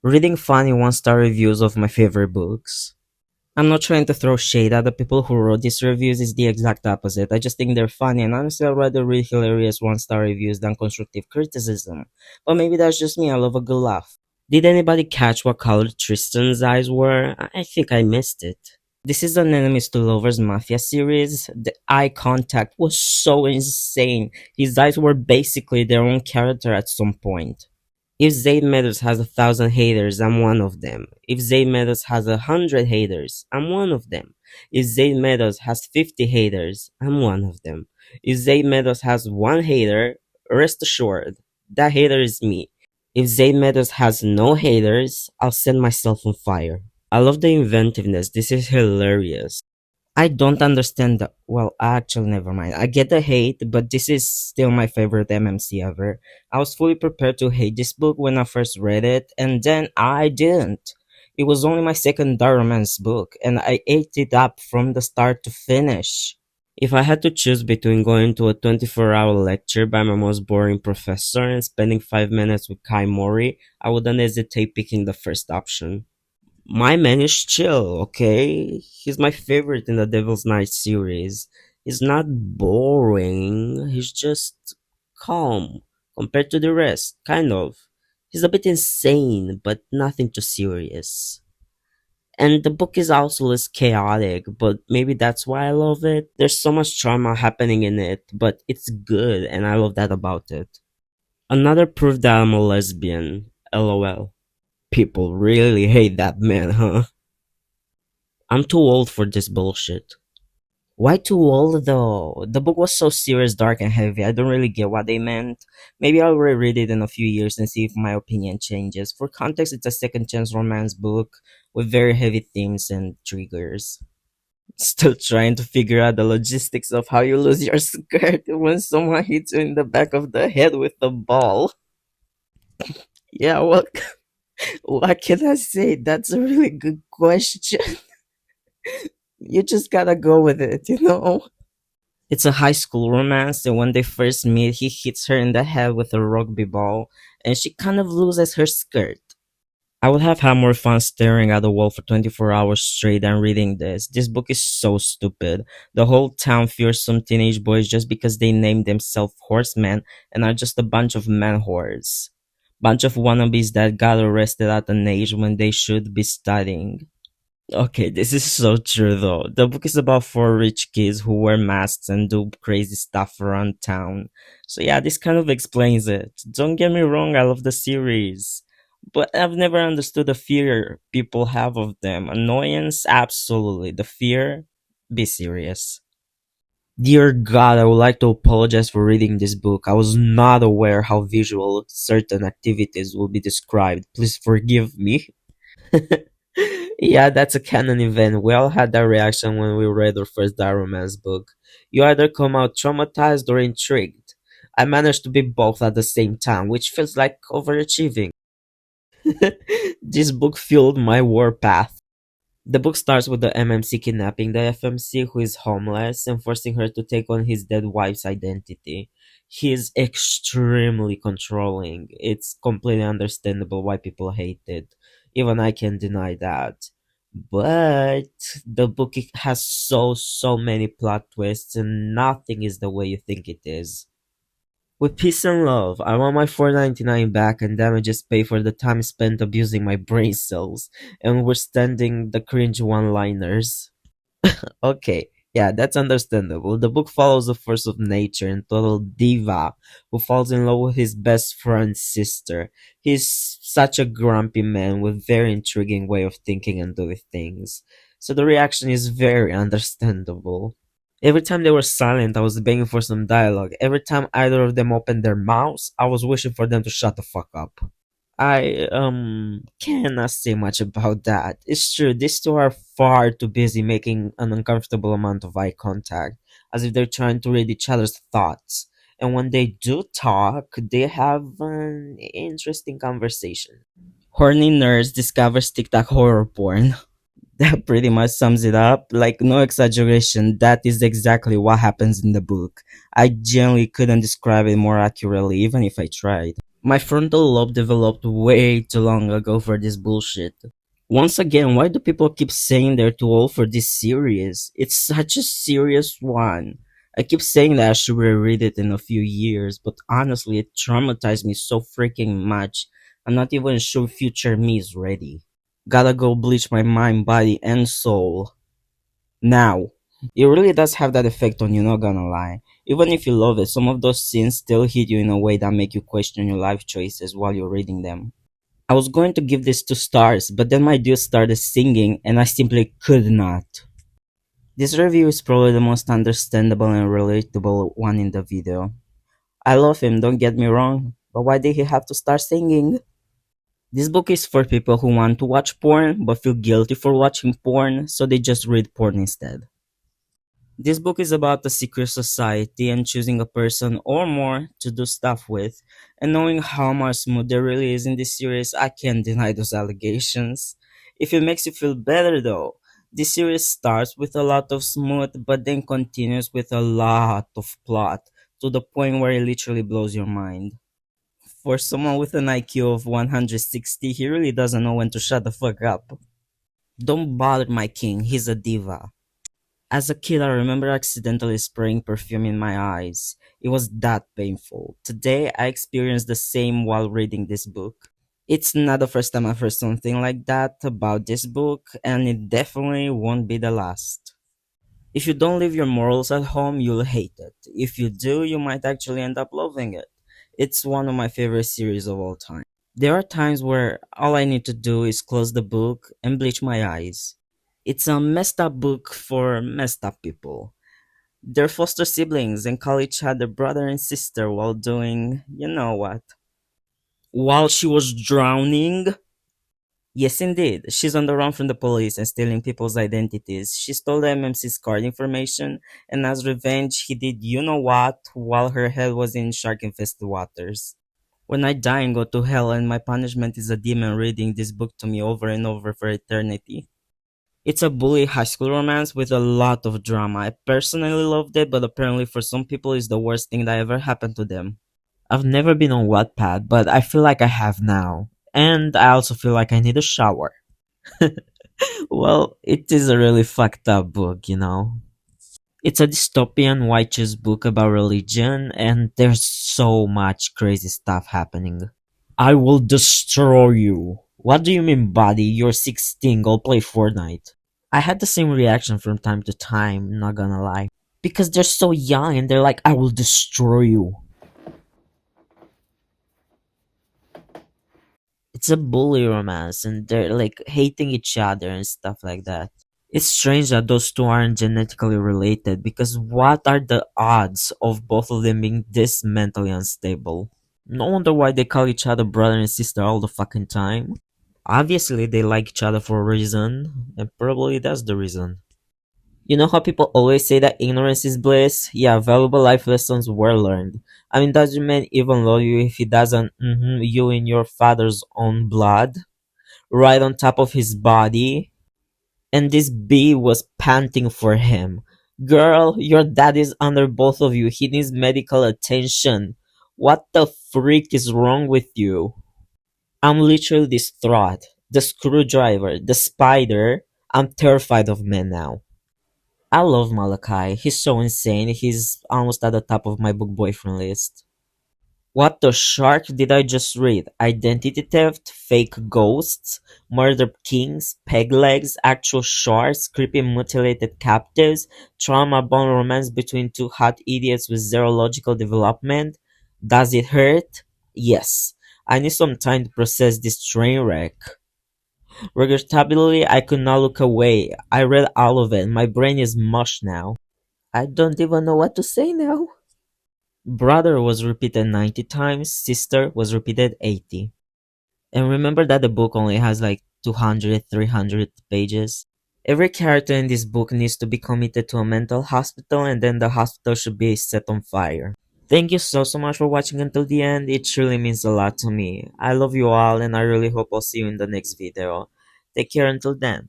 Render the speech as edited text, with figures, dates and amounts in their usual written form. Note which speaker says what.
Speaker 1: Reading funny one-star reviews of my favorite books. I'm not trying to throw shade at the people who wrote these reviews, it's the exact opposite. I just think they're funny, and honestly I'd rather read hilarious one-star reviews than constructive criticism. But maybe that's just me, I love a good laugh. Did anybody catch what color Tristan's eyes were? I think I missed it. This is an Enemies to Lovers Mafia series. The eye contact was so insane. His eyes were basically their own character at some point. If Zayd Meadows has 1,000 haters, I'm one of them. If Zayd Meadows has 100 haters, I'm one of them. If Zayd Meadows has 50 haters, I'm one of them. If Zayd Meadows has one hater, rest assured, that hater is me. If Zayd Meadows has no haters, I'll set myself on fire. I love the inventiveness, this is hilarious. I don't understand the. Well, actually, never mind. I get the hate, but this is still my favorite MMC ever. I was fully prepared to hate this book when I first read it, and then I didn't. It was only my second dark romance book, and I ate it up from the start to finish. If I had to choose between going to a 24-hour lecture by my most boring professor and spending 5 minutes with Kai Mori, I wouldn't hesitate picking the first option. My man is chill, okay? He's my favorite in the Devil's Night series. He's not boring, he's just calm compared to the rest, kind of. He's a bit insane, but nothing too serious. And the book is also less chaotic, but maybe that's why I love it. There's so much drama happening in it, but it's good, and I love that about it. Another proof that I'm a lesbian, lol. People really hate that man, huh? I'm too old for this bullshit. Why too old though? The book was so serious, dark, and heavy. I don't really get what they meant. Maybe I'll reread it in a few years and see if my opinion changes. For context, it's a second chance romance book with very heavy themes and triggers. Still trying to figure out the logistics of how you lose your skirt when someone hits you in the back of the head with a ball. Yeah, what can I say? That's a really good question. You just gotta go with it. It's a high school romance, and when they first meet, he hits her in the head with a rugby ball, and she kind of loses her skirt. I would have had more fun staring at the wall for 24 hours straight than reading this. This book is so stupid. The whole town fears some teenage boys just because they named themselves horsemen and are just a bunch of man whores. Bunch of wannabes that got arrested at an age when they should be studying. Okay, this is so true though. The book is about four rich kids who wear masks and do crazy stuff around town. So yeah, this kind of explains it. Don't get me wrong, I love the series. But I've never understood the fear people have of them. Annoyance, absolutely. The fear, be serious. Dear God, I would like to apologize for reading this book. I was not aware how visual certain activities will be described. Please forgive me. Yeah, that's a canon event. We all had that reaction when we read our first Dark Romance book. You either come out traumatized or intrigued. I managed to be both at the same time, which feels like overachieving. This book fueled my warpath. The book starts with the MMC kidnapping the FMC, who is homeless, and forcing her to take on his dead wife's identity. He is extremely controlling. It's completely understandable why people hate it. Even I can deny that. But the book has so many plot twists, and nothing is the way you think it is. With peace and love, I want my 4.99 back and damages paid for the time spent abusing my brain cells and withstanding the cringe one-liners. Okay, yeah, that's understandable. The book follows the force of nature and total diva who falls in love with his best friend's sister. He's such a grumpy man with very intriguing way of thinking and doing things. So the reaction is very understandable. Every time they were silent, I was begging for some dialogue. Every time either of them opened their mouths, I was wishing for them to shut the fuck up. I cannot say much about that. It's true, these two are far too busy making an uncomfortable amount of eye contact, as if they're trying to read each other's thoughts. And when they do talk, they have an interesting conversation. Horny nerds discovers TikTok horror porn. That pretty much sums it up. Like, no exaggeration, that is exactly what happens in the book. I genuinely couldn't describe it more accurately, even if I tried. My frontal lobe developed way too long ago for this bullshit. Once again, why do people keep saying they're too old for this series? It's such a serious one. I keep saying that I should reread it in a few years, but honestly, it traumatized me so freaking much. I'm not even sure future me is ready. Gotta go bleach my mind, body, and soul. Now. It really does have that effect on you, not gonna lie. Even if you love it, some of those scenes still hit you in a way that make you question your life choices while you're reading them. I was going to give this 2 stars, but then my dude started singing and I simply could not. This review is probably the most understandable and relatable one in the video. I love him, don't get me wrong, but why did he have to start singing? This book is for people who want to watch porn but feel guilty for watching porn, so they just read porn instead. This book is about the secret society and choosing a person or more to do stuff with, and knowing how much smooth there really is in this series, I can't deny those allegations. If it makes you feel better though, this series starts with a lot of smooth but then continues with a lot of plot to the point where it literally blows your mind. For someone with an IQ of 160, he really doesn't know when to shut the fuck up. Don't bother my king, he's a diva. As a kid, I remember accidentally spraying perfume in my eyes. It was that painful. Today, I experienced the same while reading this book. It's not the first time I've heard something like that about this book, and it definitely won't be the last. If you don't leave your morals at home, you'll hate it. If you do, you might actually end up loving it. It's one of my favorite series of all time. There are times where all I need to do is close the book and bleach my eyes. It's a messed up book for messed up people. They're foster siblings and call each other brother and sister while doing, you know what. While she was drowning? Yes, indeed. She's on the run from the police and stealing people's identities. She stole the MMC's card information, and as revenge, he did you know what while her head was in shark infested waters. When I die and go to hell and my punishment is a demon reading this book to me over and over for eternity. It's a bully high school romance with a lot of drama. I personally loved it, but apparently for some people it's the worst thing that ever happened to them. I've never been on Wattpad, but I feel like I have now. And I also feel like I need a shower. Well, it is a really fucked up book, you know. It's a dystopian righteous book about religion, and there's so much crazy stuff happening. I will destroy you. What do you mean, buddy? You're 16, go play Fortnite. I had the same reaction from time to time, not gonna lie. Because they're so young and they're like, I will destroy you. It's a bully romance and they're like hating each other and stuff like that. It's strange that those two aren't genetically related because what are the odds of both of them being this mentally unstable? No wonder why they call each other brother and sister all the fucking time. Obviously, they like each other for a reason, and probably that's the reason. You know how people always say that ignorance is bliss? Yeah, valuable life lessons were learned. I mean, does your man even love you if he doesn't you in your father's own blood? Right on top of his body? And this bee was panting for him. Girl, your dad is under both of you. He needs medical attention. What the freak is wrong with you? I'm literally distraught. The screwdriver, the spider. I'm terrified of men now. I love Malachi. He's so insane. He's almost at the top of my book boyfriend list. What the shark did I just read? Identity theft, fake ghosts, murder kings, peg legs, actual sharks, creepy mutilated captives, trauma bond romance between two hot idiots with zero logical development. Does it hurt? Yes. I need some time to process this train wreck. Regrettably, I could not look away. I read all of it. My brain is mush now. I don't even know what to say now. Brother was repeated 90 times, sister was repeated 80. And remember that the book only has like 200, 300 pages. Every character in this book needs to be committed to a mental hospital and then the hospital should be set on fire. Thank you so much for watching until the end. It truly means a lot to me. I love you all and I really hope I'll see you in the next video. Take care until then.